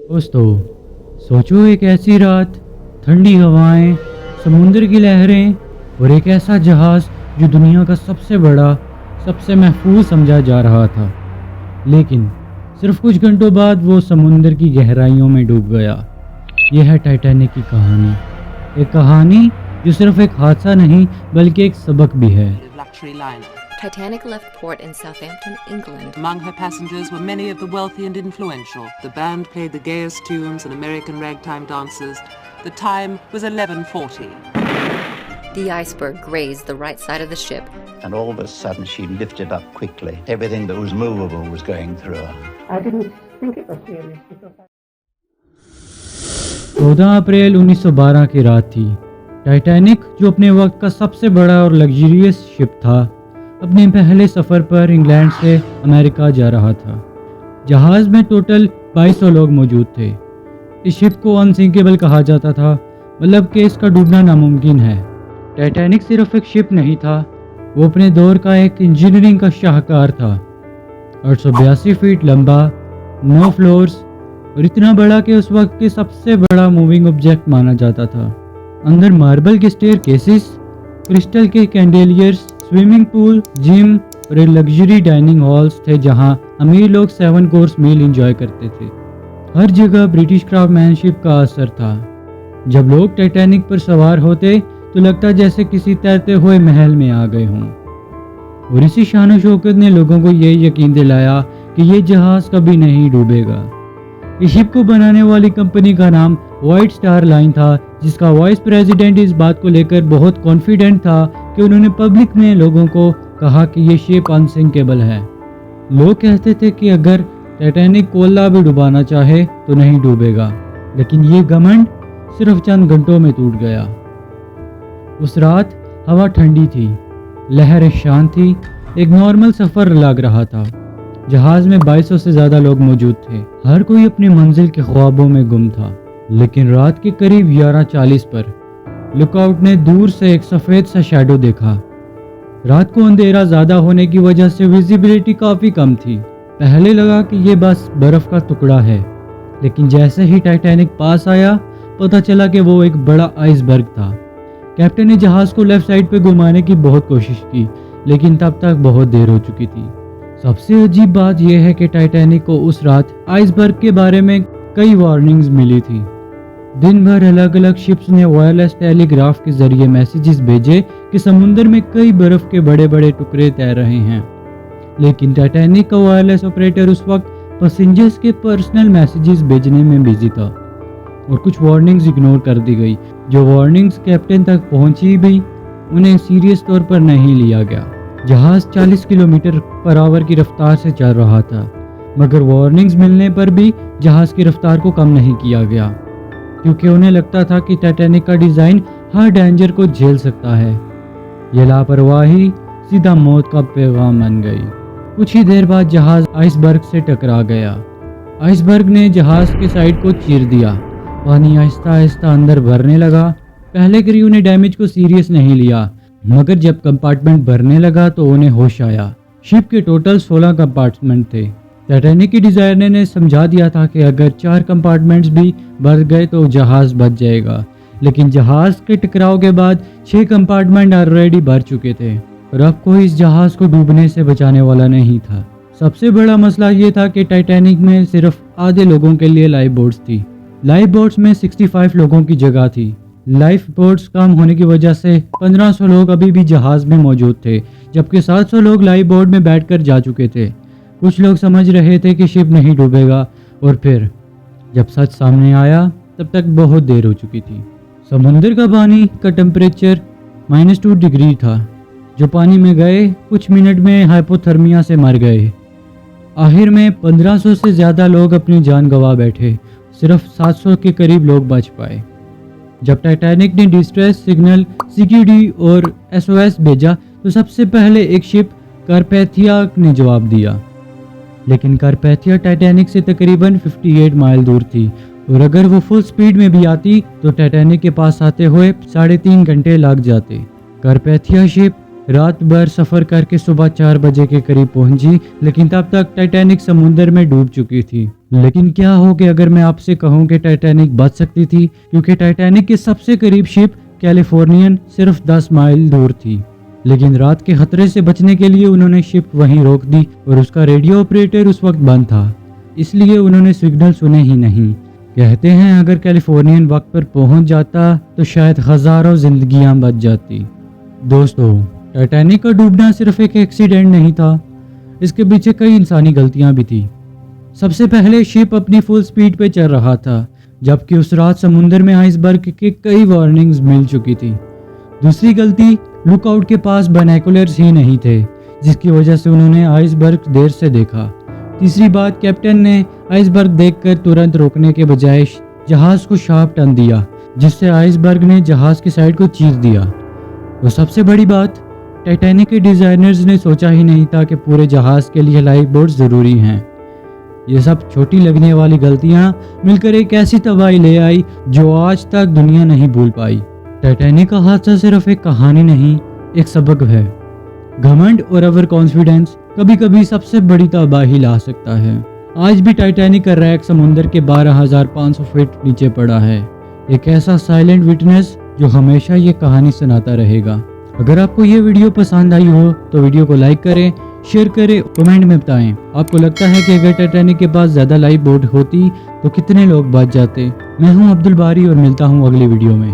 दोस्तों, सोचो एक ऐसी रात, ठंडी हवाएं, समुद्र की लहरें और एक ऐसा जहाज़ जो दुनिया का सबसे बड़ा, सबसे महफूज समझा जा रहा था। लेकिन सिर्फ कुछ घंटों बाद वो समुद्र की गहराइयों में डूब गया। यह है टाइटैनिक की कहानी। एक कहानी जो सिर्फ एक हादसा नहीं बल्कि एक सबक भी है। luxury liner. Titanic left port in Southampton, England. Among her passengers were many of the wealthy and influential. The band played the gayest tunes and American ragtime dances. The time was 11:40. The iceberg grazed the right side of the ship. And all of a sudden she lifted up quickly. Everything that was movable was going through her. I didn't think it was realistic. 14 अप्रैल 1912 की रात थी। Titanic, जो अपने वक्त का सबसे बड़ा और लग्जरियस शिप था, अपने पहले सफ़र पर इंग्लैंड से अमेरिका जा रहा था। जहाज़ में टोटल 2200 लोग मौजूद थे। इस शिप को अनसिंकेबल कहा जाता था, मतलब कि इसका डूबना नामुमकिन है। टाइटैनिक सिर्फ एक शिप नहीं था, वो अपने दौर का एक इंजीनियरिंग का शाहकार था। 882 फीट लंबा, 9 फ्लोर्स और इतना बड़ा कि उस वक्त के सबसे बड़ा मूविंग ऑब्जेक्ट माना जाता था। अंदर मार्बल के स्टेयर केसेस, क्रिस्टल के कैंडेलियर्स, स्विमिंग पूल, जिम और एक लग्जरी डाइनिंग हॉल्स थे जहां अमीर लोग 7 कोर्स मील एंजॉय करते थे। हर जगह ब्रिटिश क्राफ्टमैनशिप का असर था। जब लोग टाइटैनिक पर सवार होते तो लगता जैसे किसी तैरते हुए महल में आ गए हों। और इसी शान शौकत ने लोगों को ये यकीन दिलाया कि ये जहाज़ कभी नहीं डूबेगा। इस शिप को बनाने वाली कंपनी का नाम व्हाइट स्टार लाइन था, जिसका वाइस प्रेसिडेंट इस बात को लेकर बहुत कॉन्फिडेंट था कि उन्होंने पब्लिक में लोगों को कहा कि ये शिप अनसिंकेबल है। लोग कहते थे कि अगर टाइटैनिक कोयला भी डुबाना चाहे तो नहीं डूबेगा, लेकिन ये घमंड सिर्फ चंद घंटों में टूट गया। उस रात हवा ठंडी थी, लहरें शांत थी, एक नॉर्मल सफ़र लग रहा था। जहाज़ में 2200 से ज़्यादा लोग मौजूद थे। हर कोई अपनी मंजिल के ख्वाबों में गुम था। लेकिन रात के करीब 11:40 पर लुकआउट ने दूर से एक सफ़ेद सा शैडो देखा। रात को अंधेरा ज़्यादा होने की वजह से विजिबिलिटी काफ़ी कम थी। पहले लगा कि ये बस बर्फ़ का टुकड़ा है, लेकिन जैसे ही टाइटैनिक पास आया पता चला कि वो एक बड़ा आइसबर्ग था। कैप्टन ने जहाज़ को लेफ्ट साइड पे घुमाने की बहुत कोशिश की, लेकिन तब तक बहुत देर हो चुकी थी। सबसे अजीब बात यह है कि टाइटैनिक को उस रात आइसबर्ग के बारे में कई वार्निंग्स मिली थी। दिन भर अलग अलग शिप्स ने वायरलेस टेलीग्राफ के जरिए मैसेजेस भेजे कि समुद्र में कई बर्फ के बड़े बड़े टुकड़े तैर रहे हैं। लेकिन टाइटैनिक का वायरलेस ऑपरेटर उस वक्त पैसेंजर्स के पर्सनल मैसेजेस भेजने में बिजी था और कुछ वार्निंग्स इग्नोर कर दी गई। जो वार्निंग्स कैप्टन तक पहुंची भी, उन्हें सीरियस तौर पर नहीं लिया गया। जहाज़ 40 किलोमीटर पर आवर की रफ्तार से चल रहा था, मगर वार्निंग्स मिलने पर भी जहाज़ की रफ्तार को कम नहीं किया गया, क्योंकि उन्हें लगता था कि टाइटैनिक का डिज़ाइन हर डेंजर को झेल सकता है। ये लापरवाही सीधा मौत का पैगाम बन गई। कुछ ही देर बाद जहाज़ आइसबर्ग से टकरा गया। आइसबर्ग ने जहाज़ के साइड को चीर दिया। पानी आहिस्ता आहिस्ता अंदर भरने लगा। पहले क्रू ने डैमेज को सीरियस नहीं लिया, मगर जब कंपार्टमेंट भरने लगा तो उन्हें होश आया। शिप के टोटल 16 कंपार्टमेंट थे। टाइटैनिक की डिजाइनर ने समझा दिया था कि अगर 4 कंपार्टमेंट्स भी भर गए तो जहाज़ बच जाएगा, लेकिन जहाज़ के टकराव के बाद 6 कंपार्टमेंट ऑलरेडी भर चुके थे और अब कोई इस जहाज़ को डूबने से बचाने वाला नहीं था। सबसे बड़ा मसला ये था कि टाइटैनिक में सिर्फ आधे लोगों के लिए लाइफ बोट्स थी। लाइफ बोट्स में 65 लोगों की जगह थी। लाइफ बोट्स कम होने की वजह से 1500 लोग अभी भी जहाज़ में मौजूद थे, जबकि 700 लोग लाइफ बोट में बैठकर जा चुके थे। कुछ लोग समझ रहे थे कि शिप नहीं डूबेगा, और फिर जब सच सामने आया तब तक बहुत देर हो चुकी थी। समुद्र का पानी का टेम्परेचर -2 डिग्री था। जो पानी में गए कुछ मिनट में हाइपोथर्मिया से मर गए। आखिर में 1500 से ज़्यादा लोग अपनी जान गंवा बैठे। सिर्फ 700 के करीब लोग बच पाए। जब टाइटैनिक ने डिस्ट्रेस सिग्नल CQD और SOS भेजा तो सबसे पहले एक शिप कारपैथिया ने जवाब दिया, लेकिन कारपैथिया टाइटैनिक से तकरीबन 58 माइल दूर थी, और अगर वो फुल स्पीड में भी आती तो टाइटैनिक के पास आते हुए 3.5 घंटे लग जाते। कारपैथिया शिप रात भर सफ़र करके सुबह 4 बजे के करीब पहुंची, लेकिन तब तक टाइटैनिक समुद्र में डूब चुकी थी। لیکن کیا ہو کہ اگر میں آپ سے کہوں کہ ٹائٹینک بچ سکتی تھی، کیونکہ ٹائٹینک کے سب سے قریب شپ کیلیفورنین صرف 10 مائل دور تھی، لیکن رات کے خطرے سے بچنے کے لیے انہوں نے شپ وہیں روک دی اور اس کا ریڈیو آپریٹر اس وقت بند تھا، اس لیے انہوں نے سگنل سنے ہی نہیں۔ کہتے ہیں اگر کیلیفورنین وقت پر پہنچ جاتا تو شاید ہزاروں زندگیاں بچ جاتی۔ دوستو، ٹائٹینک کا ڈوبنا صرف ایک ایکسیڈنٹ نہیں تھا، اس کے پیچھے کئی انسانی غلطیاں بھی تھی۔ سب سے پہلے شپ اپنی فل سپیڈ پہ چل رہا تھا، جبکہ اس رات سمندر میں آئس برگ کے کئی وارننگز مل چکی تھی۔ دوسری غلطی، لک آؤٹ کے پاس بائنوکولرز ہی نہیں تھے، جس کی وجہ سے انہوں نے آئس برگ دیر سے دیکھا۔ تیسری بات، کیپٹن نے آئس برگ دیکھ کر ترنت روکنے کے بجائے جہاز کو شارپ ٹرن دیا، جس سے آئس برگ نے جہاز کی سائڈ کو چیر دیا۔ اور سب سے بڑی بات، ٹائٹینک کے ڈیزائنرز نے سوچا ہی نہیں تھا کہ پورے جہاز کے لیے لائف بوٹ ضروری ہیں۔ یہ سب چھوٹی لگنے والی غلطیاں مل کر ایک ایسی تباہی لے آئی جو آج تک دنیا نہیں بھول پائی۔ ٹائٹینک کا حادثہ صرف ایک کہانی نہیں، ایک سبق ہے۔ گھمنڈ اور اوور کانفیڈنس کبھی کبھی سب سے بڑی تباہی لا سکتا ہے۔ آج بھی ٹائٹینک کا ریک سمندر کے 12,500 فٹ نیچے پڑا ہے، ایک ایسا سائلنٹ وٹنس جو ہمیشہ یہ کہانی سناتا رہے گا۔ اگر آپ کو یہ ویڈیو پسند آئی ہو تو ویڈیو کو لائک کریں، شیئر کریں، کمنٹ میں بتائیں آپ کو لگتا ہے کہ اگر ٹائٹینک کے پاس زیادہ لائف بوٹ ہوتی تو کتنے لوگ بچ جاتے۔ میں ہوں عبد الباری اور ملتا ہوں اگلی ویڈیو میں۔